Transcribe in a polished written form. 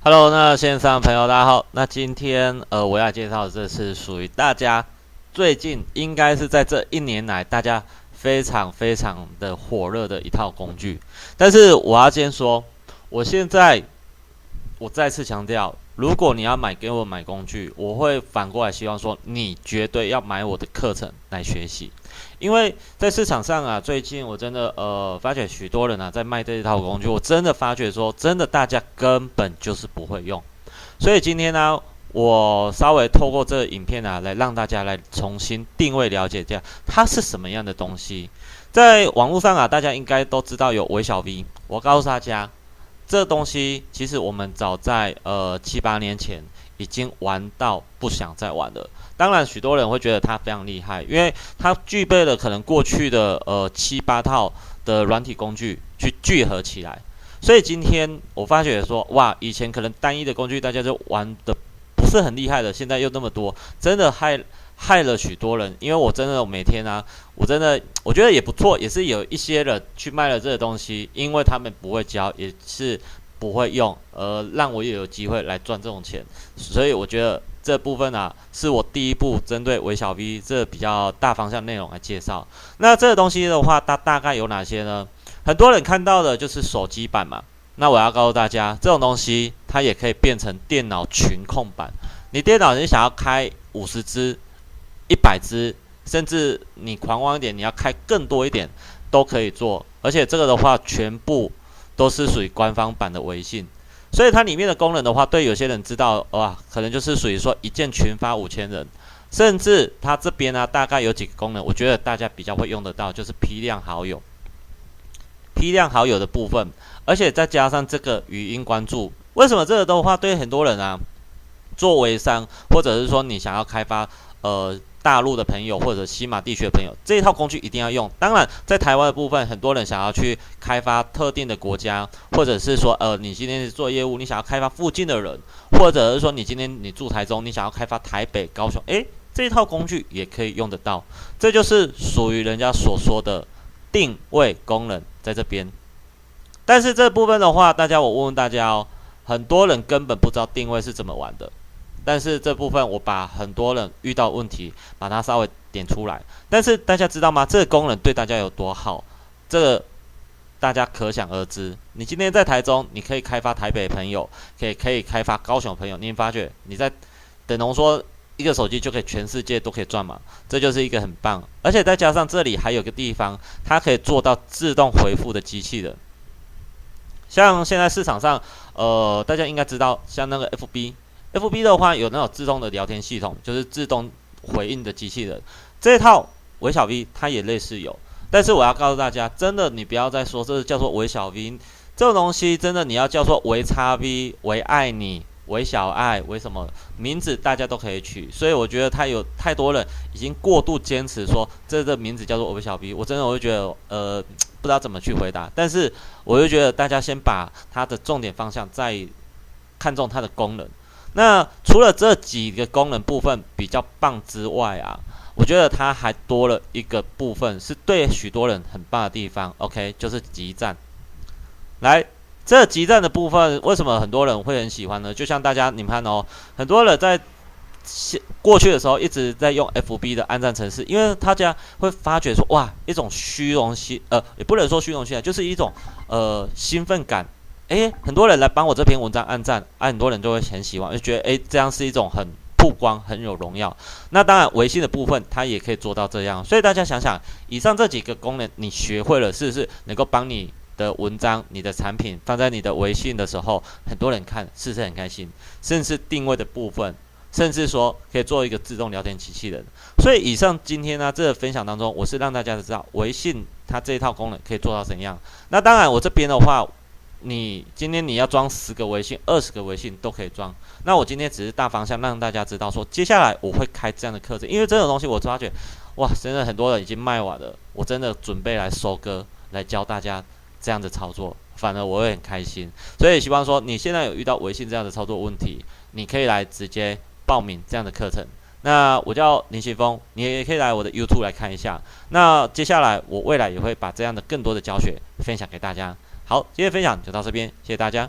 Hello，那线上朋友大家好。那今天我要介绍的这是属于大家最近应该是在这一年来大家非常的火热的一套工具。但是我要先说，我再次强调，如果你要给我买工具，我会反过来希望说，你绝对要买我的课程来学习。因为在市场上啊，最近我真的发觉许多人啊在卖这一套工具，我真的发觉说，真的大家根本就是不会用。所以今天呢，我稍微透过这个影片啊，来让大家来重新定位了解一下它是什么样的东西。在网络上啊，大家应该都知道有微小 V，我告诉大家，这东西其实我们早在7、8年前已经玩到不想再玩了。当然，许多人会觉得它非常厉害，因为它具备了可能过去的7、8套的软体工具去聚合起来。所以今天我发觉说，哇，以前可能单一的工具大家就玩的不是很厉害的，现在又那么多，真的害了许多人。因为我真的每天啊，我觉得也不错，也是有一些人去卖了这个东西，因为他们不会教，也是不会用，让我也有机会来赚这种钱。所以我觉得这部分啊，是我第一步针对微小 V 这比较大方向内容来介绍。那这个东西的话，它大概有哪些呢？很多人看到的就是手机版嘛。那我要告诉大家，这种东西它也可以变成电脑群控版。你电脑你想要开50支、100支，甚至你狂妄一点，你要开更多一点，都可以做。而且这个的话，全部都是属于官方版的微信。所以它里面的功能的话，对有些人知道哇，可能就是属于说一键群发5000人，甚至它这边呢，大概有几个功能，我觉得大家比较会用得到，就是批量好友的部分，而且再加上这个语音关注。为什么这个的话对很多人啊做微商，或者是说你想要开发大陆的朋友或者西马地区的朋友，这一套工具一定要用。当然，在台湾的部分，很多人想要去开发特定的国家，或者是说，你今天是做业务，你想要开发附近的人，或者是说你今天你住台中，你想要开发台北、高雄，这一套工具也可以用得到。这就是属于人家所说的定位功能在这边。但是这部分的话，我问问大家哦，很多人根本不知道定位是怎么玩的。但是这部分我把很多人遇到问题，把它稍微点出来。但是大家知道吗？这个功能对大家有多好？这个大家可想而知。你今天在台中，你可以开发台北朋友，可以开发高雄朋友。你发觉你在等同说一个手机就可以全世界都可以赚嘛？这就是一个很棒。而且再加上这里还有个地方，它可以做到自动回复的机器人。像现在市场上，大家应该知道，像那个 FB 的话有那种自动的聊天系统，就是自动回应的机器人。这一套微小 V 它也类似有，但是我要告诉大家，真的你不要再说这叫做微小 V 这种东西，真的你要叫做微叉 V、微爱你、微小爱、微什么名字，大家都可以取。所以我觉得它有太多人已经过度坚持说这个名字叫做微小 V，我会觉得不知道怎么去回答。但是我就觉得大家先把它的重点方向再看重它的功能。那除了这几个功能部分比较棒之外啊，我觉得它还多了一个部分是对许多人很棒的地方 ，OK， 就是集赞。来，这集赞的部分为什么很多人会很喜欢呢？就像你们看哦，很多人在过去的时候一直在用 FB 的按赞程式，因为大家会发觉说，哇，一种虚荣心，也不能说虚荣心啊，就是一种兴奋感。很多人来帮我这篇文章按赞，很多人就会很喜欢，就觉得这样是一种很曝光、很有荣耀。那当然，微信的部分它也可以做到这样。所以大家想想，以上这几个功能你学会了，是不是能够帮你的文章、你的产品放在你的微信的时候，很多人看，是不是很开心？甚至定位的部分，甚至说可以做一个自动聊天机器人。所以以上今天呢，这个分享当中，我是让大家知道微信它这一套功能可以做到怎样。那当然，我这边的话，你今天你要装10个微信、20个微信都可以装。那我今天只是大方向让大家知道说，接下来我会开这样的课程，因为这种东西我发觉，哇，真的很多人已经卖完了，我真的准备来收割，来教大家这样的操作，反而我会很开心。所以希望说，你现在有遇到微信这样的操作问题，你可以来直接报名这样的课程。那我叫林奇峰，你也可以来我的 YouTube 来看一下。那接下来我未来也会把这样的更多的教学分享给大家。好，今天分享就到这边，谢谢大家。